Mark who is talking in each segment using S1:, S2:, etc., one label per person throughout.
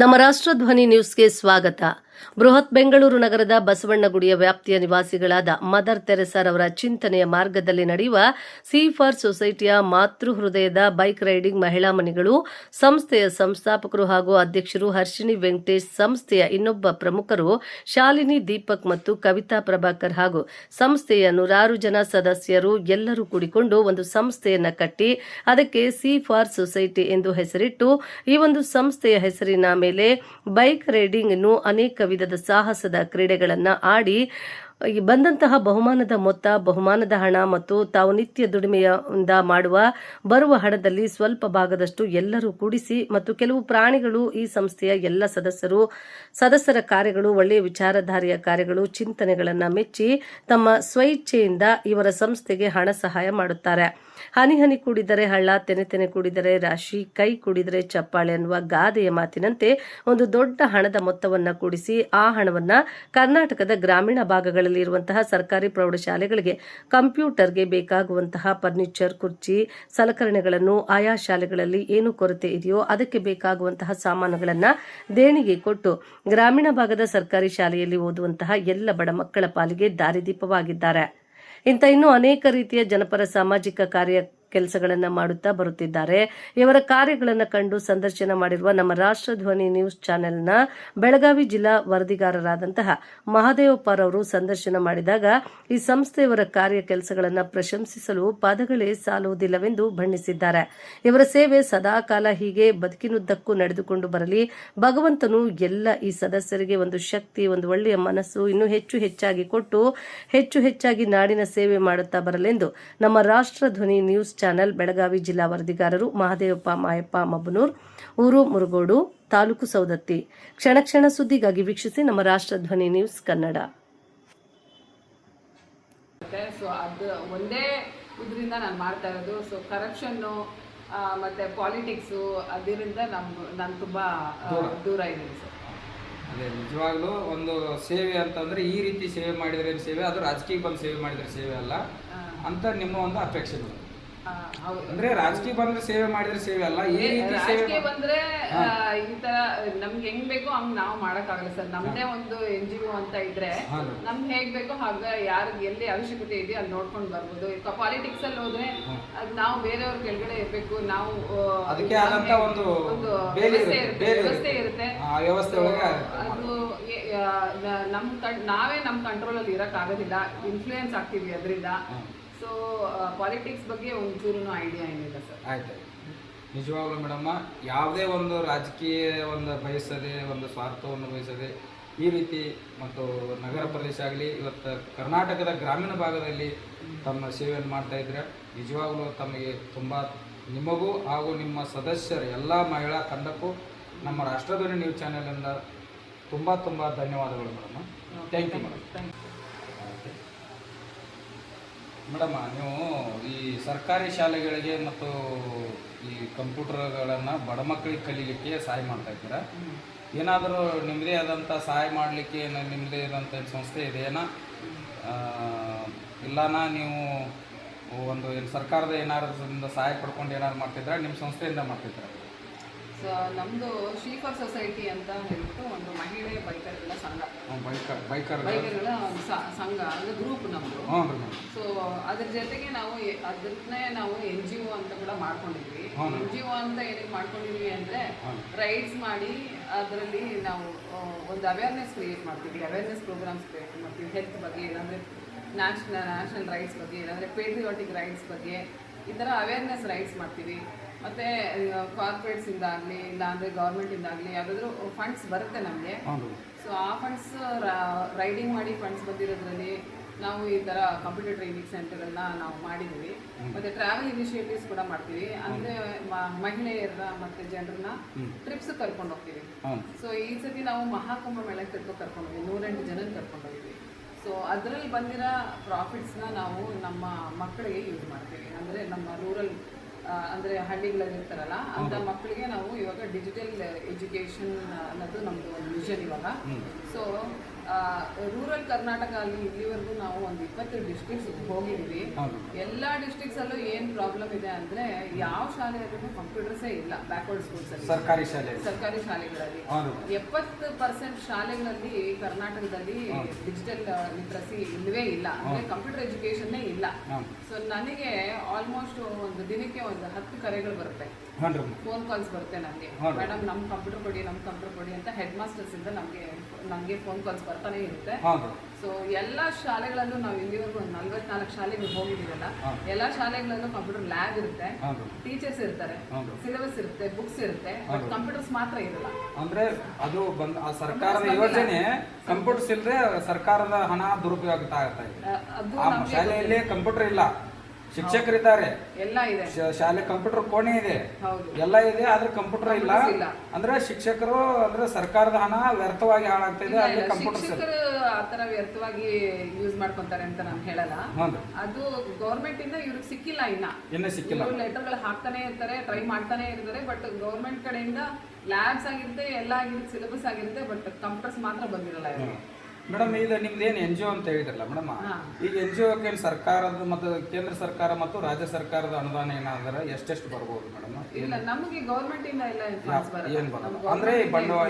S1: ನಮ್ಮ ರಾಷ್ಟ್ರಧ್ವನಿ ನ್ಯೂಸ್ಗೆ ಸ್ವಾಗತ. ಬೃಹತ್ ಬೆಂಗಳೂರು ನಗರದ ಬಸವಣ್ಣಗುಡಿಯ ವ್ಯಾಪ್ತಿಯ ನಿವಾಸಿಗಳಾದ ಮದರ್ ತೆರೆಸಾರವರ ಚಿಂತನೆಯ ಮಾರ್ಗದಲ್ಲಿ ನಡೆಯುವ ಸಿ ಫಾರ್ ಸೊಸೈಟಿಯ ಮಾತೃ ಹೃದಯದ ಬೈಕ್ ರೈಡಿಂಗ್ ಮಹಿಳಾ ಮಣಿಗಳು ಸಂಸ್ಥೆಯ ಸಂಸ್ಥಾಪಕರು ಹಾಗೂ ಅಧ್ಯಕ್ಷರು ಹರ್ಷಿಣಿ ವೆಂಕಟೇಶ್, ಸಂಸ್ಥೆಯ ಇನ್ನೊಬ್ಬ ಪ್ರಮುಖರು ಶಾಲಿನಿ ದೀಪಕ್ ಮತ್ತು ಕವಿತಾ ಪ್ರಭಾಕರ್ ಹಾಗೂ ಸಂಸ್ಥೆಯ 106 ಜನ ಸದಸ್ಯರು ಎಲ್ಲರೂ ಕೂಡಿಕೊಂಡು ಒಂದು ಸಂಸ್ಥೆಯನ್ನ ಕಟ್ಟಿ ಅದಕ್ಕೆ ಸಿ ಫಾರ್ ಸೊಸೈಟಿ ಎಂದು ಹೆಸರಿಟ್ಟು ಈ ಒಂದು ಸಂಸ್ಥೆಯ ಹೆಸರಿನ ಮೇಲೆ ಬೈಕ್ ರೈಡಿಂಗ್ ಅನ್ನು ಅನೇಕ ವಿಧದ ಸಾಹಸದ ಕ್ರೀಡೆಗಳನ್ನು ಆಡಿ ಬಂದಂತಹ ಬಹುಮಾನದ ಮೊತ್ತ, ಬಹುಮಾನದ ಹಣ ಮತ್ತು ತಾವು ನಿತ್ಯ ದುಡಿಮೆಯಿಂದ ಬರುವ ಹಣದಲ್ಲಿ ಸ್ವಲ್ಪ ಭಾಗದಷ್ಟು ಎಲ್ಲರೂ ಕೂಡಿಸಿ ಮತ್ತು ಕೆಲವು ಪ್ರಾಣಿಗಳು ಈ ಸಂಸ್ಥೆಯ ಎಲ್ಲ ಸದಸ್ಯರ ಕಾರ್ಯಗಳು, ಒಳ್ಳೆಯ ವಿಚಾರಧಾರೆಯ ಕಾರ್ಯಗಳು, ಚಿಂತನೆಗಳನ್ನು ಮೆಚ್ಚಿ ತಮ್ಮ ಸ್ವಇಚ್ಛೆಯಿಂದ ಇವರ ಸಂಸ್ಥೆಗೆ ಹಣ ಸಹಾಯ ಮಾಡುತ್ತಾರೆ. ಹನಿ ಹನಿ ಕೂಡಿದರೆ ಹಳ್ಳ, ತೆನೆ ತೆನೆ ಕೂಡಿದರೆ ರಾಶಿ, ಕೈ ಕೂಡಿದರೆ ಚಪ್ಪಾಳೆ ಅನ್ನುವ ಗಾದೆಯ ಮಾತಿನಂತೆ ಒಂದು ದೊಡ್ಡ ಹಣದ ಮೊತ್ತವನ್ನು ಕೂಡಿಸಿ ಆ ಹಣವನ್ನ ಕರ್ನಾಟಕದ ಗ್ರಾಮೀಣ ಭಾಗಗಳಲ್ಲಿ ಇರುವಂತಹ ಸರ್ಕಾರಿ ಪ್ರೌಢಶಾಲೆಗಳಿಗೆ ಕಂಪ್ಯೂಟರ್ಗೆ ಬೇಕಾಗುವಂತಹ ಫರ್ನಿಚರ್, ಕುರ್ಚಿ, ಸಲಕರಣೆಗಳನ್ನು ಆಯಾ ಶಾಲೆಗಳಲ್ಲಿ ಏನು ಕೊರತೆ ಇದೆಯೋ ಅದಕ್ಕೆ ಬೇಕಾಗುವಂತಹ ಸಾಮಾನುಗಳನ್ನು ದೇಣಿಗೆ ಕೊಟ್ಟು ಗ್ರಾಮೀಣ ಭಾಗದ ಸರ್ಕಾರಿ ಶಾಲೆಯಲ್ಲಿ ಓದುವಂತಹ ಎಲ್ಲ ಬಡ ಮಕ್ಕಳ ಪಾಲಿಗೆ ದಾರಿದೀಪವಾಗಿದ್ದಾರೆ. ಇಂಥ ಇನ್ನೂ ಅನೇಕ ರೀತಿಯ ಜನಪರ ಸಾಮಾಜಿಕ ಕೆಲಸಗಳನ್ನು ಮಾಡುತ್ತಾ ಬರುತ್ತಿದ್ದಾರೆ. ಇವರ ಕಾರ್ಯಗಳನ್ನು ಕಂಡು ಸಂದರ್ಶನ ಮಾಡಿರುವ ನಮ್ಮ ರಾಷ್ಟ್ರಧ್ವನಿ ನ್ಯೂಸ್ ಚಾನೆಲ್ನ ಬೆಳಗಾವಿ ಜಿಲ್ಲಾ ವರದಿಗಾರರಾದಂತಹ ಮಹದೇವಪ್ಪರ್ ಅವರು ಸಂದರ್ಶನ ಮಾಡಿದಾಗ ಈ ಸಂಸ್ಥೆಯವರ ಕಾರ್ಯ ಕೆಲಸಗಳನ್ನು ಪ್ರಶಂಸಿಸಲು ಪದಗಳೇ ಸಾಲುವುದಿಲ್ಲವೆಂದು ಬಣ್ಣಿಸಿದ್ದಾರೆ. ಇವರ ಸೇವೆ ಸದಾಕಾಲ ಹೀಗೆ ಬದುಕಿನುದ್ದಕ್ಕೂ ನಡೆದುಕೊಂಡು ಬರಲಿ. ಭಗವಂತನು ಎಲ್ಲ ಈ ಸದಸ್ಯರಿಗೆ ಒಂದು ಶಕ್ತಿ, ಒಂದು ಒಳ್ಳೆಯ ಮನಸ್ಸು ಇನ್ನೂ ಹೆಚ್ಚಾಗಿ ಕೊಟ್ಟು ಹೆಚ್ಚಾಗಿ ನಾಡಿನ ಸೇವೆ ಮಾಡುತ್ತಾ ಬರಲೆಂದು ನಮ್ಮ ರಾಷ್ಟ್ರಧ್ವನಿ ನ್ಯೂಸ್ ಚಾನೆಲ್ ಬೆಳಗಾವಿ ಜಿಲ್ಲಾ ವರದಿಗಾರರು ಮಹದೇವಪ್ಪ ಮಾಯಪ್ಪ ಮಬ್ಬನೂರ್, ಊರು ಮುರುಗೋಡು, ತಾಲೂಕು ಸೌದತ್ತಿ. ಕ್ಷಣ ಸುದ್ದಿಗಾಗಿ ವೀಕ್ಷಿಸಿ ನಮ್ಮ ರಾಷ್ಟ್ರಧ್ವನಿ ನ್ಯೂಸ್ ಕನ್ನಡ.
S2: ಸೊ ಅದು ಒಂದೇ ಇದರಿಂದ ನಾನು ಮಾಡ್ತಾ ಇರೋದು. ಸೊ ಕರಪ್ಷನ್ನು ಮತ್ತೆ ಪಾಲಿಟಿಕ್ಸು ಅದರಿಂದ ನಾನು ತುಂಬ ದೂರ ಇದ್ದೀನಿ ಸರ್.
S3: ಅದೇ ನಿಜವಾಗ್ಲೂ ಒಂದು ಸೇವೆ ಅಂತಂದ್ರೆ ಈ ರೀತಿ ಸೇವೆ ಮಾಡಿದ್ರೆ ಸೇವೆ, ಅದು ರಾಜಕೀಯ ಬಂದು ಸೇವೆ ಮಾಡಿದ್ರೆ ಸೇವೆ ಅಲ್ಲ ಅಂತ ನಿಮ್ಮ ಒಂದು ಅಪೇಕ್ಷೆಗಳು. ಅಂದ್ರೆ ರಾಜಕೀಯ ಬಂದ್ರೆ ಸೇವೆ ಮಾಡಿದ್ರೆ ಸೇವೆ ಅಲ್ಲ, ಈ ರೀತಿ
S2: ರಾಜಕೀಯ ಬಂದ್ರೆ ಈ ತರ ನಮ್ಗೆ ಹೆಂಗ್ ಬೇಕೋ ಹಂಗ್ ನಾವು ಮಾಡಕ್ಕಾಗಲ್ಲ ಸರ್. ನಮ್ದೇ ಒಂದು NGO ಅಂತ ಇದ್ರೆ ನಮ್ಗೆ ಹೇಗ್ ಬೇಕೋ ಹಾಗ ಯಾರಿಗೆ ಎಲ್ಲಿ ಅವಶ್ಯಕತೆ ಇದೆಯೋ ಅಲ್ಲಿ ನೋಡ್ಕೊಂಡು ಬರ್ಬೋದು. ಈಗ ಪಾಲಿಟಿಕ್ಸ್ ಅಲ್ಲಿ ಹೋದ್ರೆ ಅದ್ ನಾವು ಬೇರೆಯವ್ರ ಕೆಳಗಡೆ ಇರ್ಬೇಕು. ನಾವು
S3: ಅದಕ್ಕೆ ಆದಂತ ಒಂದು
S2: ವ್ಯವಸ್ಥೆ ಇರುತ್ತೆ.
S3: ಅದು
S2: ನಾವೇ ನಮ್ ಕಂಟ್ರೋಲ್ ಅಲ್ಲಿ ಇರಕ್ ಆಗೋದಿಲ್ಲ, ಇನ್ಫ್ಲೂಯೆನ್ಸ್ ಆಗ್ತೀವಿ ಅದರಿಂದ. ಸೊ ಪಾಲಿಟಿಕ್ಸ್ ಬಗ್ಗೆ ಒಂಚೂರು ಐಡಿಯಾ ಏನಿಲ್ಲ ಸರ್.
S3: ಆಯ್ತು, ನಿಜವಾಗ್ಲೂ ಮೇಡಮ್ಮ, ಯಾವುದೇ ಒಂದು ರಾಜಕೀಯ ಒಂದು ಬಯಸದೆ, ಒಂದು ಸ್ವಾರ್ಥವನ್ನು ಬಯಸದೆ ಈ ರೀತಿ ಮತ್ತು ನಗರ ಪ್ರದೇಶ ಆಗಲಿ ಇವತ್ತು ಕರ್ನಾಟಕದ ಗ್ರಾಮೀಣ ಭಾಗದಲ್ಲಿ ತಮ್ಮ ಸೇವೆಯನ್ನು ಮಾಡ್ತಾ ಇದ್ರೆ ನಿಜವಾಗ್ಲೂ ತಮಗೆ ತುಂಬ, ನಿಮಗೂ ಹಾಗೂ ನಿಮ್ಮ ಸದಸ್ಯರ ಎಲ್ಲ ಮಹಿಳಾ ತಂಡಕ್ಕೂ ನಮ್ಮ ರಾಷ್ಟ್ರಧ್ವನಿ ನ್ಯೂಸ್ ಚಾನೆಲಿಂದ ತುಂಬ ಧನ್ಯವಾದಗಳು madam. Thank you madam. Madam, ನೀವು ಈ ಸರ್ಕಾರಿ ಶಾಲೆಗಳಿಗೆ ಮತ್ತು ಈ ಕಂಪ್ಯೂಟರ್ಗಳನ್ನು ಬಡ ಮಕ್ಕಳಿಗೆ ಕಲೀಲಿಕ್ಕೆ ಸಹಾಯ ಮಾಡ್ತಾ ಇದ್ದೀರಾ. ಏನಾದರೂ ನಿಮ್ಮದೇ ಆದಂಥ ಸಹಾಯ ಮಾಡಲಿಕ್ಕೆ ನಿಮ್ಮದೇ ಆದಂಥ ಸಂಸ್ಥೆ ಇದೆಯೇನಾ? ಇಲ್ಲನಾ ನೀವು ಒಂದು ಸರ್ಕಾರದ ಏನಾದ್ರಿಂದ ಸಹಾಯ ಪಡ್ಕೊಂಡು ಏನಾದ್ರು ಮಾಡ್ತಿದ್ದೀರಾ, ನಿಮ್ಮ ಸಂಸ್ಥೆಯಿಂದ ಮಾಡ್ತಿದ್ದೀರಾ?
S2: ಸೊ ನಮ್ಮದು ಸಿ ಫಾರ್ ಸೊಸೈಟಿ ಅಂತ ಹೇಳ್ಬಿಟ್ಟು ಒಂದು ಮಹಿಳೆ ಬೈಕರ್ಗಳ ಸಂಘ, ಬೈಕರ್ಗಳ ಸಂಘ ಅಂದರೆ ಗ್ರೂಪ್ ನಮ್ಮದು. ಸೊ ಅದ್ರ ಜೊತೆಗೆ ಅದನ್ನೇ ನಾವು NGO ಅಂತ ಕೂಡ ಮಾಡ್ಕೊಂಡಿದ್ವಿ. NGO ಅಂತ ಏನಕ್ಕೆ ಮಾಡ್ಕೊಂಡಿದ್ವಿ ಅಂದರೆ ರೈಡ್ಸ್ ಮಾಡಿ ಅದರಲ್ಲಿ ನಾವು ಒಂದು ಅವೇರ್ನೆಸ್ ಕ್ರಿಯೇಟ್ ಮಾಡ್ತೀವಿ, ಅವೇರ್ನೆಸ್ ಪ್ರೋಗ್ರಾಮ್ಸ್ ಕ್ರಿಯೇಟ್ ಮಾಡ್ತೀವಿ. ಹೆಲ್ತ್ ಬಗ್ಗೆ, ಇಲ್ಲಾಂದರೆ ನ್ಯಾಷನಲ್ ರೈಟ್ಸ್ ಬಗ್ಗೆ, ಇಲ್ಲಾಂದರೆ ಪೇಟ್ರಿಯಾಟಿಕ್ ರೈಟ್ಸ್ ಬಗ್ಗೆ, ಈ ಥರ ಅವೇರ್ನೆಸ್ ರೈಡ್ಸ್ ಮಾಡ್ತೀವಿ. ಮತ್ತು ಕಾರ್ಪೊರೇಟ್ಸಿಂದಾಗಲಿ ಇಲ್ಲಾಂದರೆ ಗೌರ್ಮೆಂಟಿಂದಾಗಲಿ ಯಾವುದಾದ್ರೂ ಫಂಡ್ಸ್ ಬರುತ್ತೆ ನಮಗೆ. ಸೊ ಆ ಫಂಡ್ಸ್ ರೈಡಿಂಗ್ ಮಾಡಿ ಫಂಡ್ಸ್ ಬಂದಿರೋದ್ರಲ್ಲಿ ನಾವು ಈ ಥರ ಕಂಪ್ಯೂಟರ್ ಟ್ರೈನಿಂಗ್ ಸೆಂಟರನ್ನು ನಾವು ಮಾಡಿದ್ದೀವಿ. ಮತ್ತು ಟ್ರಾವೆಲ್ ಇನಿಷಿಯೇಟಿವ್ಸ್ ಕೂಡ ಮಾಡ್ತೀವಿ. ಅಂದರೆ ಮಹಿಳೆಯರ ಮತ್ತು ಜನರನ್ನ ಟ್ರಿಪ್ಸ್ ಕರ್ಕೊಂಡು ಹೋಗ್ತೀವಿ. ಸೊ ಈ ಸತಿ ನಾವು ಮಹಾಕುಂಭ ಮೇಳಕ್ಕೆ ಕರ್ಕೊಂಡೋಗಿ 108 ಜನ ಕರ್ಕೊಂಡೋಗಿದ್ವಿ. ಸೊ ಅದರಲ್ಲಿ ಬಂದಿರೋ ಪ್ರಾಫಿಟ್ಸ್ನ ನಾವು ನಮ್ಮ ಮಕ್ಕಳಿಗೆ ಯೂಸ್ ಮಾಡ್ತೀವಿ. ಅಂದರೆ ನಮ್ಮ ರೂರಲ್ ಅಂದರೆ ಹಳ್ಳಿಗಳಲ್ಲಿ ಇರ್ತಾರಲ್ಲ ಅಂಥ ಮಕ್ಕಳಿಗೆ ನಾವು ಇವಾಗ ಡಿಜಿಟಲ್ ಎಜುಕೇಷನ್ ಅನ್ನೋದು ನಮ್ಮದು ಒಂದು ವಿಷನ್ ಇವಾಗ. ಸೊ ರೂರಲ್ ಕರ್ನಾಟಕ ಅಲ್ಲಿ ಇಲ್ಲಿವರೆಗೂ ನಾವು ಒಂದು 20 ಡಿಸ್ಟ್ರಿಕ್ಟ್ಸ್ ಹೋಗಿದ್ದೀವಿ. ಎಲ್ಲ ಡಿಸ್ಟ್ರಿಕ್ಟ್ಸ್ ಅಲ್ಲೂ ಏನ್ ಪ್ರಾಬ್ಲಮ್ ಇದೆ ಅಂದ್ರೆ ಯಾವ ಶಾಲೆಯಲ್ಲೂ ಕಂಪ್ಯೂಟರ್ಸೇ ಇಲ್ಲ. ಬ್ಯಾಕ್ವರ್ಡ್ ಸ್ಕೂಲ್ಸ್ ಅಲ್ಲಿ ಸರ್ಕಾರಿ ಶಾಲೆಗಳಲ್ಲಿ 70% ಶಾಲೆಗಳಲ್ಲಿ ಕರ್ನಾಟಕದಲ್ಲಿ ಡಿಜಿಟಲ್ ಲಿಟ್ರಸಿ ಇಲ್ಲವೇ ಇಲ್ಲ, ಅಂದ್ರೆ ಕಂಪ್ಯೂಟರ್ ಎಜುಕೇಶನ್ನೇ ಇಲ್ಲ. ಸೊ ನನಗೆ ಆಲ್ಮೋಸ್ಟ್ ಒಂದು ದಿನಕ್ಕೆ ಒಂದು 10 ಕರೆಗಳು ಬರುತ್ತೆ, ಫೋನ್ ಕಾಲ್ಸ್ ಬರುತ್ತೆ ನನಗೆ. ಮೇಡಮ್ ನಮ್ ಕಂಪ್ಯೂಟರ್ ಕೊಡಿ ಅಂತ ಹೆಡ್ ಮಾಸ್ಟರ್ಸ್ ಇಂದ ನಮ್ಗೆ ಫೋನ್ ಕಾಲ್ಸ್ ಬರ್ತಾನೆ ಇರುತ್ತೆ. ಸೊ ಎಲ್ಲ ಶಾಲೆಗಳಲ್ಲೂ ನಾವು ಇಲ್ಲಿವರೆಗೂ 44 ಶಾಲೆಗಳು ಹೋಗಿದ್ದೀವಲ್ಲ, ಎಲ್ಲ ಶಾಲೆಗಳಲ್ಲೂ ಕಂಪ್ಯೂಟರ್ ಲ್ಯಾಬ್ ಇರುತ್ತೆ, ಟೀಚರ್ಸ್ ಇರ್ತಾರೆ, ಸಿಲೆಬಸ್ ಇರುತ್ತೆ, ಬುಕ್ಸ್ ಇರುತ್ತೆ, ಬಟ್ ಕಂಪ್ಯೂಟರ್ಸ್ ಮಾತ್ರ ಇರಲ್ಲ.
S3: ಅಂದ್ರೆ ಅದು ಸರ್ಕಾರದ ಯೋಜನೆ ಕಂಪ್ಯೂಟರ್ಸ್ ಇಲ್ಲದೆ ಸರ್ಕಾರದ ಹಣ ದುರುಪಯೋಗ ಆಗ್ತಾ ಇದೆ. ಶಾಲೆಯಲ್ಲಿ ಕಂಪ್ಯೂಟರ್ ಇಲ್ಲ, ಶಿಕ್ಷಕರಿದ್ದಾರೆ,
S2: ಎಲ್ಲ ಇದೆ,
S3: ಶಾಲೆ ಕಂಪ್ಯೂಟರ್ ಕೋಣೆ ಇದೆ, ಎಲ್ಲ ಇದೆ, ಆದ್ರೆ ಕಂಪ್ಯೂಟರ್ ಇಲ್ಲ. ಅಂದ್ರೆ ಶಿಕ್ಷಕರು ಅಂದ್ರೆ ಸರ್ಕಾರದ ಹಣ ವ್ಯರ್ಥವಾಗಿ ಹಾಳಾಗ್ತಿದೆ. ಅಲ್ಲಿ
S2: ಶಿಕ್ಷಕರು ಆತರ ವ್ಯರ್ಥವಾಗಿ ಯೂಸ್ ಮಾಡ್ಕೊಂತಾರೆ ಅಂತ ನಾನು ಹೇಳಲ್ಲ. ಅದು ಗೌರ್ಮೆಂಟ್ ಇಂದ ಇವ್ರಿಗೆ ಸಿಕ್ಕಿಲ್ಲ, ಇನ್ನ ಸಿಕ್ಕಿಲ್ಲ. ಲೆಟರ್ಗಳು ಹಾಕ್ತಾನೆ ಇರ್ತಾರೆ, ಟ್ರೈ ಮಾಡ್ತಾನೆ ಇರ್ತಾರೆ, ಬಟ್ ಗೌರ್ಮೆಂಟ್ ಕಡೆಯಿಂದ ಲ್ಯಾಬ್ಸ್ ಆಗಿರುತ್ತೆ, ಎಲ್ಲ ಆಗಿರುತ್ತೆ, ಸಿಲೆಬಸ್ ಆಗಿರುತ್ತೆ, ಬಟ್ ಕಂಪ್ಯೂಟರ್ಸ್ ಮಾತ್ರ ಬಂದಿರಲ್ಲ.
S3: ಮೇಡಮ್ ಈಗ ನಿಮ್ದೇನು NGO ಅಂತ ಹೇಳಿದ್ರಲ್ಲ ಮೇಡಮ್, ಈಗ NGOಕ್ಕೆ ಸರ್ಕಾರದ ಮತ್ತು ಕೇಂದ್ರ ಸರ್ಕಾರ ಮತ್ತು ರಾಜ್ಯ ಸರ್ಕಾರದ ಅನುದಾನ ಏನಾದ್ರೆ ಎಷ್ಟೆಷ್ಟು ಬರ್ಬೋದು ಮೇಡಮ್?
S2: ಇಲ್ಲ, ನಮಗೆ ಗವರ್ನಮೆಂಟ್ ಇಂದ ಎಲ್ಲ
S3: ಏನ್ ಬರೋದು ಅಂದ್ರೆ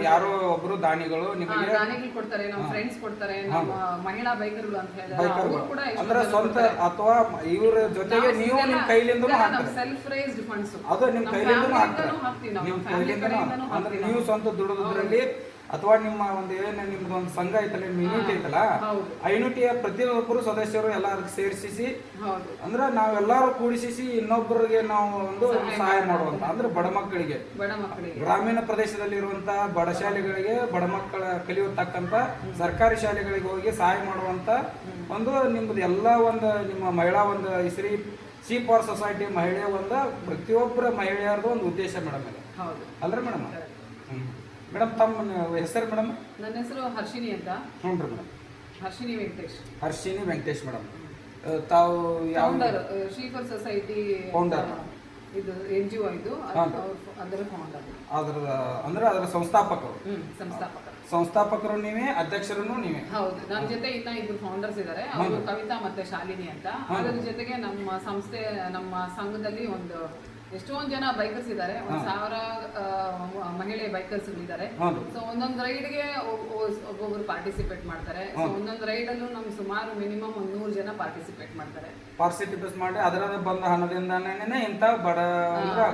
S3: ಯಾರೋ ಒಬ್ರು ದಾನಿಗಳು ನಿಮಗೆ
S2: ದಾನಿಗಳು ಕೊಡ್ತಾರೆ, ನಮ್ಮ ಫ್ರೆಂಡ್ಸ್ ಕೊಡ್ತಾರೆ, ನಮ್ಮ ಮಹಿಳಾ ಬೈಕರ್ಗಳು ಅಂತ ಹೇಳಿದ್ರೆ
S3: ಅಂದ್ರೆ ಸ್ವಂತ ಅಥವಾ ಇವ್ರ ಜೊತೆಗೆ ನೀವು ನಿಮ್ ಕೈಲಿಂದ
S2: ಸೆಲ್ಫ್ ರೈಸ್ಡ್ ಫಂಡ್ಸ್,
S3: ಅದು ನಿಮ್ ಕೈಲಿಂದ ಅಂದ್ರೆ ನೀವು ಸ್ವಂತ ದುಡಿದ್ರಲ್ಲಿ ಅಥವಾ ನಿಮ್ಮ ಒಂದು ನಿಮ್ದು ಒಂದು ಸಂಘ ಐತಲ್ಲ, ನಿಮ್ಮ ಯೂನಿಟಿ ಐತಲ್ಲ, ಆ ಯೂನಿಟಿಯ ಪ್ರತಿಯೊಬ್ಬರು ಸದಸ್ಯರು ಎಲ್ಲರೂ ಸೇರಿಸಿ ಅಂದ್ರೆ ನಾವೆಲ್ಲರೂ ಕೂಡಿಸಿ ಇನ್ನೊಬ್ಬರಿಗೆ ನಾವು ಒಂದು ಸಹಾಯ ಮಾಡುವಂತ, ಅಂದ್ರೆ ಬಡ ಮಕ್ಕಳಿಗೆ, ಗ್ರಾಮೀಣ ಪ್ರದೇಶದಲ್ಲಿರುವಂತಹ ಬಡ ಶಾಲೆಗಳಿಗೆ, ಬಡ ಮಕ್ಕಳ ಕಲಿಯತಕ್ಕಂತ ಸರ್ಕಾರಿ ಶಾಲೆಗಳಿಗೆ ಹೋಗಿ ಸಹಾಯ ಮಾಡುವಂತ ಒಂದು ನಿಮ್ದು ಎಲ್ಲ ಒಂದು ನಿಮ್ಮ ಮಹಿಳಾ ಒಂದು ಸಿ ಫಾರ್ ಸೊಸೈಟಿ ಮಹಿಳೆಯ ಒಂದು ಪ್ರತಿಯೊಬ್ಬರ ಮಹಿಳೆಯರದು ಒಂದು ಉದ್ದೇಶ ಮೇಡಮ್ ಇದು ಅಲ್ರಿ ಮೇಡಮ್? ಮೇಡಮ್ ತಮ್ಮ ಹೆಸರು ಮೇಡಮ್?
S2: ನನ್ನ ಹೆಸರು ಹರ್ಷಿನಿ ಅಂತ.
S3: ಹ್ಞೂ ರೀ ಮೇಡಮ್.
S2: ಹರ್ಷಿನಿ
S3: ವೆಂಕಟೇಶ್ ಮೇಡಮ್. ತಾವು
S2: ಫೌಂಡರ್ ಶ್ರೀಫರ್ ಸೊಸೈಟಿ ಫೌಂಡರ್, ಇದು NGO ಇದು, ಅದರ ಫೌಂಡರ್,
S3: ಅದರ ಸಂಸ್ಥಾಪಕರು ನೀವೇ, ಅಧ್ಯಕ್ಷರು ನೀವೇ?
S2: ಹೌದು. ನನ್ನ ಜೊತೆ ಇನ್ನ 2 ಫೌಂಡರ್ಸ್ ಇದ್ದಾರೆ, ಅವರು ಕವಿತಾ ಮತ್ತೆ ಶಾಲಿನಿ ಅಂತ. ಅದರ ಜೊತೆಗೆ ನಮ್ಮ ಸಂಸ್ಥೆ, ನಮ್ಮ ಸಂಘದಲ್ಲಿ ಒಂದು ಎಷ್ಟೊಂದು ಜನ ಬೈಕರ್ಸ್ ಇದ್ದಾರೆ, 1000 ಮಹಿಳೆ ಬೈಕರ್ಸ್ ಇದ್ದಾರೆ. ಸೊ ಒಂದೊಂದು ರೈಡ್ಗೆ ಒಬ್ಬೊಬ್ರು ಪಾರ್ಟಿಸಿಪೇಟ್ ಮಾಡ್ತಾರೆ. ಸೊ ಒಂದೊಂದು ರೈಡ್ ಅಲ್ಲೂ ನಮ್ ಸುಮಾರು ಮಿನಿಮಮ್ 100 ಜನ ಪಾರ್ಟಿಸಿಪೇಟ್
S3: ಮಾಡಿ ಅದರ ಬಂದ ಹಣದಿಂದಾನೇ ಇಂತ ಬಡ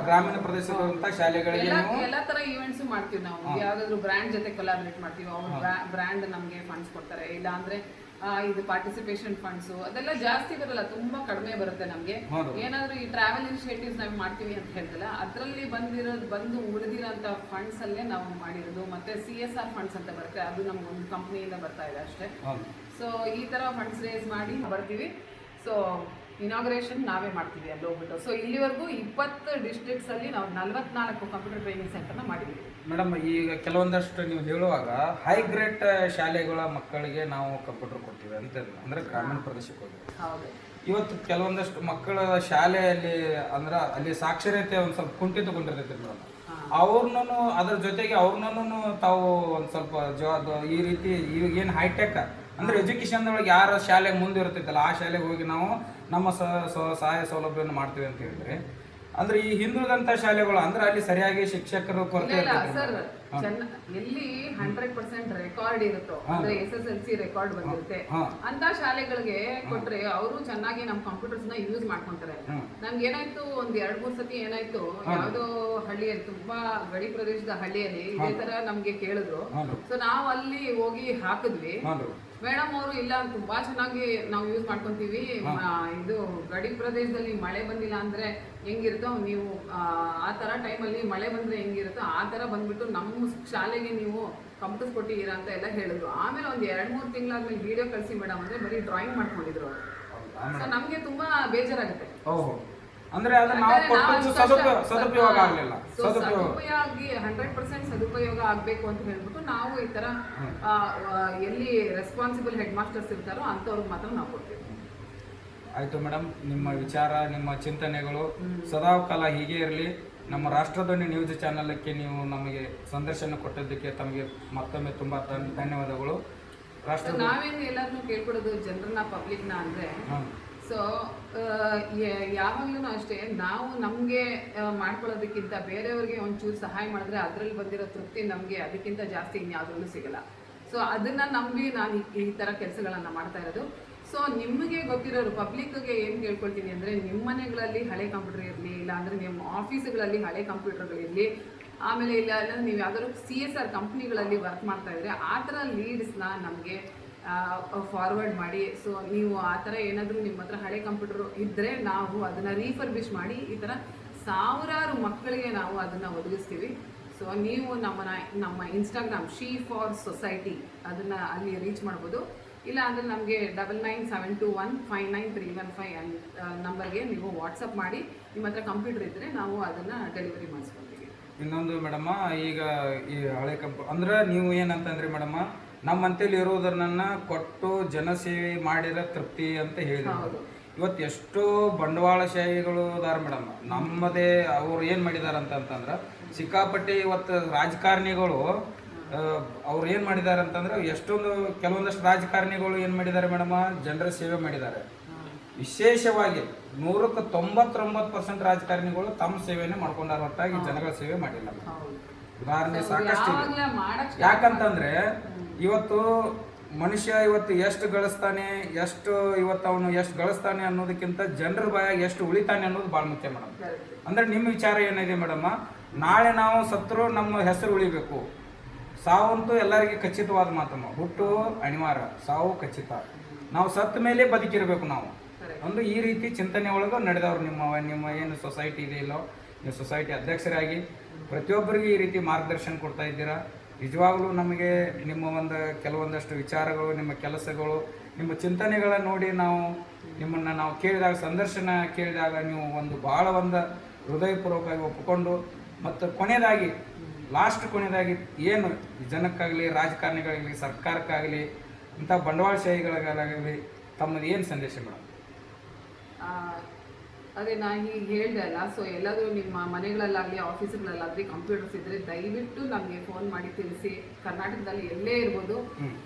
S3: ಗ್ರಾಮೀಣ ಪ್ರದೇಶದ ಶಾಲೆಗಳಿಗೆ
S2: ಎಲ್ಲಾ ತರ ಈವೆಂಟ್ಸ್ ಮಾಡ್ತೀವಿ ನಾವು. ಯಾವ್ದಾದ್ರು ಬ್ರ್ಯಾಂಡ್ ಜೊತೆ ಕೊಲಾಬರೇಟ್ ಮಾಡ್ತೀವಿ, ಅವ್ರ ಬ್ರ್ಯಾಂಡ್ ನಮ್ಗೆ ಫಂಡ್ಸ್ ಕೊಡ್ತಾರೆ. ಇಲ್ಲ ಅಂದ್ರೆ ಇದು ಪಾರ್ಟಿಸಿಪೇಷನ್ ಫಂಡ್ಸ್ ಅದೆಲ್ಲ ಜಾಸ್ತಿ ಬರಲ್ಲ, ತುಂಬಾ ಕಡಿಮೆ ಬರುತ್ತೆ ನಮ್ಗೆ. ಏನಾದ್ರು ಈ ಟ್ರಾವೆಲ್ ಇನಿಷಿಯೇಟಿವ್ಸ್ ನಾವು ಮಾಡ್ತೀವಿ ಅಂತ ಹೇಳ್ತಲ್ಲ, ಅದ್ರಲ್ಲಿ ಬಂದು ಉಳಿದಿರೋಂಥ ಫಂಡ್ಸ್ ಅಲ್ಲೇ ನಾವು ಮಾಡಿರೋದು. ಮತ್ತೆ CSR ಫಂಡ್ಸ್ ಅಂತ ಬರುತ್ತೆ, ಅದು ನಮ್ಗೆ ಒಂದು ಕಂಪ್ನಿಯಿಂದ ಬರ್ತಾ ಇದೆ ಅಷ್ಟೇ. ಸೊ ಈ ತರ ಫಂಡ್ಸ್ ರೇಸ್ ಮಾಡಿ ಬರ್ತೀವಿ. ಸೊ ಇನಾಗ್ರೇಷನ್ ನಾವೇ ಮಾಡ್ತೀವಿ ಅಲ್ಲಿ ಹೋಗ್ಬಿಟ್ಟು. ಸೊ ಇಲ್ಲಿವರೆಗೂ 20 ಡಿಸ್ಟ್ರಿಕ್ಟ್ಸ್ ಅಲ್ಲಿ ನಾವು 44 ಕಂಪ್ಯೂಟರ್ ಟ್ರೈನಿಂಗ್ ಸೆಂಟರ್ನ ಮಾಡಿದ್ದೀವಿ
S3: ಮೇಡಮ್. ಈಗ ಕೆಲವೊಂದಷ್ಟು ನೀವು ಹೇಳುವಾಗ ಹೈ ಗ್ರೇಡ್ ಶಾಲೆಗಳ ಮಕ್ಕಳಿಗೆ ನಾವು ಕಂಪ್ಯೂಟರ್ ಕೊಡ್ತೀವಿ ಅಂತ, ಅಂದ್ರೆ ಗ್ರಾಮೀಣ ಪ್ರದೇಶಕ್ಕೆ ಹೋಗಿ ಇವತ್ತು ಕೆಲವೊಂದಷ್ಟು ಮಕ್ಕಳ ಶಾಲೆಯಲ್ಲಿ ಅಂದ್ರೆ ಅಲ್ಲಿ ಸಾಕ್ಷರತೆ ಒಂದು ಸ್ವಲ್ಪ ಕುಂಠಿತಗೊಂಡಿರ್ತೈತೆ ಮೇಡಮ್. ಅವ್ರನ್ನೂ ಅದ್ರ ಜೊತೆಗೆ ಅವ್ರನ್ನೂ ತಾವು ಒಂದು ಸ್ವಲ್ಪ ಈ ರೀತಿ ಈಗ ಏನು ಹೈಟೆಕ್ ಅಂದ್ರೆ ಎಜುಕೇಶನ್ ಒಳಗೆ ಯಾರ ಶಾಲೆ ಮುಂದೆ ಇರ್ತೈತಲ್ಲ ಆ ಶಾಲೆಗೆ ಹೋಗಿ ನಾವು ನಮ್ಮ ಸಹಾಯ ಸೌಲಭ್ಯವನ್ನು ಮಾಡ್ತೀವಿ ಅಂತ ಹೇಳಿದ್ರೆ, ಅಂದ್ರೆ ಈ ಹಿಂದುಳಿದಂತ ಶಾಲೆಗಳು ಅಂದ್ರೆ ಅಲ್ಲಿ ಸರಿಯಾಗಿ ಶಿಕ್ಷಕರು ಕೊರತೆ
S2: ಸರ್. ಎಲ್ಲಿ 100% ರೆಕಾರ್ಡ್ ಇರುತ್ತೋ, ಅಂದ್ರೆ SSLC ರೆಕಾರ್ಡ್ ಬಂದಿರುತ್ತೆ ಅಂತ ಶಾಲೆಗಳಿಗೆ ಕೊಟ್ರೆ ಅವರು ಚೆನ್ನಾಗಿ ನಮ್ಮ ಕಂಪ್ಯೂಟರ್ಸ್ ನ ಯೂಸ್ ಮಾಡ್ಕೊಂತಾರೆ. ನಮ್ಗೆ ಏನಾಯ್ತು, ಒಂದ್ 2-3 ಸತಿ ಏನಾಯ್ತು, ಯಾವ್ದೋ ಹಳ್ಳಿಯಲ್ಲಿ, ತುಂಬಾ ಗಡಿ ಪ್ರದೇಶದ ಹಳ್ಳಿಯಲ್ಲಿ ಇದೇ ತರ ನಮ್ಗೆ ಕೇಳಿದ್ರು. ಸೊ ನಾವು ಅಲ್ಲಿ ಹೋಗಿ ಹಾಕಿದ್ವಿ. ಮೇಡಮ್ ಅವರು ಇಲ್ಲ, ತುಂಬಾ ಚೆನ್ನಾಗಿ ನಾವು ಯೂಸ್ ಮಾಡ್ಕೊಂತೀವಿ, ಇದು ಗಡಿ ಪ್ರದೇಶದಲ್ಲಿ ಮಳೆ ಬಂದಿಲ್ಲ ಅಂದ್ರೆ ಹೆಂಗಿರುತ್ತೋ ನೀವು ಆ ತರ ಟೈಮಲ್ಲಿ ಮಳೆ ಬಂದ್ರೆ ಹೆಂಗಿರುತ್ತೋ ಆ ತರ ಬಂದ್ಬಿಟ್ಟು ನಮ್ಮ ಶಾಲೆಗೆ ನೀವು ಕಂಪ್ಯೂಟರ್ಸ್ ಕೊಟ್ಟಿದ್ದೀರಾ ಅಂತ ಎಲ್ಲ ಹೇಳಿದ್ರು. ಆಮೇಲೆ ಒಂದು 2-3 ತಿಂಗಳಾದ್ಮೇಲೆ ವಿಡಿಯೋ ಕಳಿಸಿ ಮೇಡಮ್ ಅಂದ್ರೆ ಬರೀ ಡ್ರಾಯಿಂಗ್ ಮಾಡ್ಕೊಂಡಿದ್ರು ಅವರು. ಸೊ ನಮ್ಗೆ ತುಂಬಾ ಬೇಜಾರಾಗುತ್ತೆ.
S3: ಅಂದ್ರೆ ಸದುಪಯೋಗ ಆಗಲಿಲ್ಲ.
S2: ಸದುಪಯೋಗ 100% ಸದುಪಯೋಗ ಆಗ್ಬೇಕು ಅಂತ ಹೇಳ್ಬಿಟ್ಟು ನಾವು ಈ ತರ ಎಲ್ಲಿ ರೆಸ್ಪಾನ್ಸಿಬಲ್ ಹೆಡ್ ಮಾಸ್ಟರ್ಸ್ ಇರ್ತಾರೋ ಅಂತವ್ರಿಗೆ ಮಾತ್ರ ನಾವು ಕೊಡ್ತೀವಿ.
S3: ಆಯ್ತು ಮೇಡಮ್, ನಿಮ್ಮ ವಿಚಾರ, ನಿಮ್ಮ ಚಿಂತನೆಗಳು ಸದಾಕಾಲ ಹೀಗೆ ಇರಲಿ. ನಮ್ಮ ರಾಷ್ಟ್ರಧ್ವನಿ ನ್ಯೂಸ್ ಚಾನಲ್ಗೆ ನೀವು ನಮಗೆ ಸಂದರ್ಶನ ಕೊಟ್ಟಿದ್ದಕ್ಕೆ ತಮಗೆ ಮತ್ತೊಮ್ಮೆ ತುಂಬ ಧನ್ಯವಾದಗಳು. ರಾಷ್ಟ್ರ
S2: ನಾವೇನು ಎಲ್ಲರನ್ನೂ ಕೇಳ್ಕೊಡೋದು ಜನರನ್ನ ಪಬ್ಲಿಕ್ನ ಅಂದರೆ
S3: ಹಾಂ
S2: ಸೊ ಯಾವಾಗಲೂ ಅಷ್ಟೇ ನಾವು ನಮಗೆ ಮಾಡ್ಕೊಳ್ಳೋದಕ್ಕಿಂತ ಬೇರೆಯವ್ರಿಗೆ ಒಂಚೂರು ಸಹಾಯ ಮಾಡಿದ್ರೆ ಅದರಲ್ಲಿ ಬಂದಿರೋ ತೃಪ್ತಿ ನಮಗೆ ಅದಕ್ಕಿಂತ ಜಾಸ್ತಿ ಇನ್ಯಾವುದ್ರಲ್ಲೂ ಸಿಗಲ್ಲ. ಸೊ ಅದನ್ನು ನಂಬಿ ನಾನು ಈ ಥರ ಕೆಲಸಗಳನ್ನು ಮಾಡ್ತಾ ಇರೋದು. ಸೊ ನಿಮಗೆ ಗೊತ್ತಿರೋರು ಪಬ್ಲಿಕ್ಗೆ ಏನು ಕೇಳ್ಕೊಳ್ತೀನಿ ಅಂದರೆ, ನಿಮ್ಮ ಮನೆಗಳಲ್ಲಿ ಹಳೆ ಕಂಪ್ಯೂಟರ್ ಇರಲಿ, ಇಲ್ಲಾಂದರೆ ನಿಮ್ಮ ಆಫೀಸ್ಗಳಲ್ಲಿ ಹಳೆ ಕಂಪ್ಯೂಟರ್ಗಳಿರಲಿ, ಆಮೇಲೆ ಇಲ್ಲ ನೀವು ಯಾವ್ದಾದ್ರು CSR ಕಂಪ್ನಿಗಳಲ್ಲಿ ವರ್ಕ್ ಮಾಡ್ತಾ ಇದ್ರೆ ಆ ಥರ ಲೀಡ್ಸ್ನ ನಮಗೆ ಫಾರ್ವರ್ಡ್ ಮಾಡಿ. ಸೊ ನೀವು ಆ ಥರ ಏನಾದರೂ ನಿಮ್ಮ ಹತ್ರ ಹಳೆ ಕಂಪ್ಯೂಟರ್ ಇದ್ದರೆ ನಾವು ಅದನ್ನು ರೀಫರ್ಬಿಶ್ ಮಾಡಿ ಈ ಥರ ಸಾವಿರಾರು ಮಕ್ಕಳಿಗೆ ನಾವು ಅದನ್ನು ಒದಗಿಸ್ತೀವಿ. ಸೊ ನೀವು ನಮ್ಮ ಇನ್ಸ್ಟಾಗ್ರಾಮ್ She4Society ಅದನ್ನು ಅಲ್ಲಿ ರೀಚ್ ಮಾಡ್ಬೋದು. ಇಲ್ಲ ಅಂದರೆ ನಮಗೆ 9972159315 ನಂಬರ್ಗೆ ನೀವು ವಾಟ್ಸಪ್ ಮಾಡಿ ನಿಮ್ಮ ಹತ್ರ ಕಂಪ್ಯೂಟರ್ ಇದ್ದರೆ ನಾವು ಅದನ್ನು ಡೆಲಿವರಿ ಮಾಡಿಸ್ಕೊಳ್ತೀವಿ.
S3: ಇನ್ನೊಂದು ಮೇಡಮ್ಮ, ಈಗ ಈ ಹಳೆ ಅಂದ್ರೆ ನೀವು ಏನಂತಂದ್ರಿ ಮೇಡಮ್ಮ, ನಮ್ಮಂತೇಳಿ ಇರೋದನ್ನ ಕೊಟ್ಟು ಜನಸೇವೆ ಮಾಡಿರೋ ತೃಪ್ತಿ ಅಂತ ಹೇಳಿದ್ರು. ಇವತ್ತು ಎಷ್ಟೋ ಬಂಡವಾಳಶಾಹಿಗಳು ಅದಾರ ಮೇಡಮ್. ನಮ್ಮದೇ ಅವ್ರು ಏನು ಮಾಡಿದಾರ ಅಂತಂದ್ರೆ ಸಿಕ್ಕಾಪಟ್ಟೆ ಇವತ್ತು ರಾಜಕಾರಣಿಗಳು ಅವ್ರು ಏನು ಮಾಡಿದ್ದಾರೆ ಅಂತಂದ್ರೆ ಕೆಲವೊಂದಷ್ಟು ರಾಜಕಾರಣಿಗಳು ಏನು ಮಾಡಿದ್ದಾರೆ ಮೇಡಮ್, ಜನರ ಸೇವೆ ಮಾಡಿದ್ದಾರೆ. ವಿಶೇಷವಾಗಿ 99% ರಾಜಕಾರಣಿಗಳು ತಮ್ಮ ಸೇವೆನೇ ಮಾಡ್ಕೊಂಡಾರ, ಹೊರತಾಗಿ ಜನಗಳ ಸೇವೆ ಮಾಡಿಲ್ಲ. ಉದಾಹರಣೆ ಸಾಕಷ್ಟು ಇದೆ. ಯಾಕಂತಂದ್ರೆ ಇವತ್ತು ಮನುಷ್ಯ ಎಷ್ಟು ಗಳಿಸ್ತಾನೆ, ಅವನು ಎಷ್ಟು ಗಳಿಸ್ತಾನೆ ಅನ್ನೋದಕ್ಕಿಂತ ಜನರ ಬಾಯಾಗ ಎಷ್ಟು ಉಳಿತಾನೆ ಅನ್ನೋದು ಭಾಳ ಮುಖ್ಯ ಮೇಡಮ್. ಅಂದ್ರೆ ನಿಮ್ಮ ವಿಚಾರ ಏನಿದೆ ಮೇಡಮ್, ನಾಳೆ ನಾವು ಸತ್ರು ನಮ್ಮ ಹೆಸರು ಉಳಿಬೇಕು. ಸಾವಂತೂ ಎಲ್ಲರಿಗೆ ಖಚಿತವಾದ ಮಾತಮ್ಮ, ಹುಟ್ಟು ಅನಿವಾರ್ಯ, ಸಾವು ಖಚಿತ. ನಾವು ಸತ್ತ ಮೇಲೆ ಬದುಕಿರ್ಬೇಕು ನಾವು ಒಂದು ಈ ರೀತಿ ಚಿಂತನೆ ಒಳಗೆ ನಡೆದವ್ರು ನಿಮ್ಮ ಏನು ಸೊಸೈಟಿ ಇದೆ ಇಲ್ಲೋ, ನೀವು ಸೊಸೈಟಿ ಅಧ್ಯಕ್ಷರಾಗಿ ಪ್ರತಿಯೊಬ್ಬರಿಗೆ ಈ ರೀತಿ ಮಾರ್ಗದರ್ಶನ ಕೊಡ್ತಾ ಇದ್ದೀರಾ. ನಿಜವಾಗ್ಲೂ ನಮಗೆ ನಿಮ್ಮ ಕೆಲವೊಂದಷ್ಟು ವಿಚಾರಗಳು, ನಿಮ್ಮ ಕೆಲಸಗಳು, ನಿಮ್ಮ ಚಿಂತನೆಗಳನ್ನ ನೋಡಿ ನಿಮ್ಮನ್ನು ಕೇಳಿದಾಗ, ಸಂದರ್ಶನ ಕೇಳಿದಾಗ ನೀವು ಭಾಳ ಹೃದಯಪೂರ್ವಕವಾಗಿ ಒಪ್ಪಿಕೊಂಡು, ಮತ್ತು ಕೊನೆಯದಾಗಿ ಏನು ಜನಕ್ಕಾಗಲಿ, ರಾಜಕಾರಣಿಗಳಿಗಲಿ, ಸರ್ಕಾರಕ್ಕಾಗಲಿ, ಇಂಥ ಬಂಡವಾಳಶಾಹಿಗಳಿಗಾಗಲಿ ತಮ್ಮದು ಏನು ಸಂದೇಶ ಮೇಡಮ್?
S2: ಅದೇ ನಾನು ಈಗ ಹೇಳ್ದೆ ಅಲ್ಲ, ಸೊ ಎಲ್ಲಾದರೂ ನಿಮ್ಮ ಮನೆಗಳಲ್ಲಾಗಲಿ ಆಫೀಸ್ಗಳಲ್ಲಾಗಲಿ ಕಂಪ್ಯೂಟರ್ಸ್ ಇದ್ದರೆ ದಯವಿಟ್ಟು ನಮಗೆ ಫೋನ್ ಮಾಡಿ ತಿಳಿಸಿ. ಕರ್ನಾಟಕದಲ್ಲಿ ಎಲ್ಲೇ ಇರ್ಬೋದು,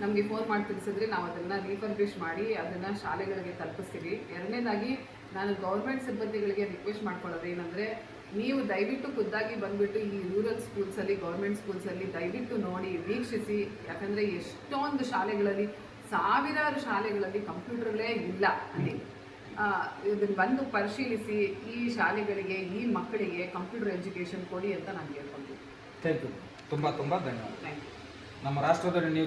S2: ನಮಗೆ ಫೋನ್ ಮಾಡಿ ತಿಳಿಸಿದ್ರೆ ನಾವು ಅದನ್ನು ರೀಫರ್ಬಿಶ್ ಮಾಡಿ ಅದನ್ನು ಶಾಲೆಗಳಿಗೆ ತಲುಪಿಸ್ತೀವಿ. ಎರಡನೇದಾಗಿ ನಾನು ಗೌರ್ಮೆಂಟ್ ಸಿಬ್ಬಂದಿಗಳಿಗೆ ರಿಕ್ವೆಸ್ಟ್ ಮಾಡ್ಕೊಳ್ಳೋದು ಏನಂದರೆ, ನೀವು ದಯವಿಟ್ಟು ಖುದ್ದಾಗಿ ಬಂದುಬಿಟ್ಟು ಈ ರೂರಲ್ ಸ್ಕೂಲ್ಸಲ್ಲಿ, ಗೌರ್ಮೆಂಟ್ ಸ್ಕೂಲ್ಸಲ್ಲಿ ದಯವಿಟ್ಟು ನೋಡಿ, ವೀಕ್ಷಿಸಿ. ಯಾಕಂದರೆ ಎಷ್ಟೊಂದು ಶಾಲೆಗಳಲ್ಲಿ, ಸಾವಿರಾರು ಶಾಲೆಗಳಲ್ಲಿ ಕಂಪ್ಯೂಟರ್ಗಳೇ ಇಲ್ಲ. ಅಲ್ಲಿ ಇದನ್ನು ಬಂದು ಪರಿಶೀಲಿಸಿ ಈ ಶಾಲೆಗಳಿಗೆ, ಈ ಮಕ್ಕಳಿಗೆ ಕಂಪ್ಯೂಟರ್ ಎಜುಕೇಷನ್ ಕೊಡಿ ಅಂತ ನಾನು ಕೇಳ್ಕೊಳ್ತೀನಿ.
S3: Thank you. ತುಂಬ ಧನ್ಯವಾದ.
S2: Thank you.
S3: ನಮ್ಮ ರಾಷ್ಟ್ರದಲ್ಲಿ ನೀವು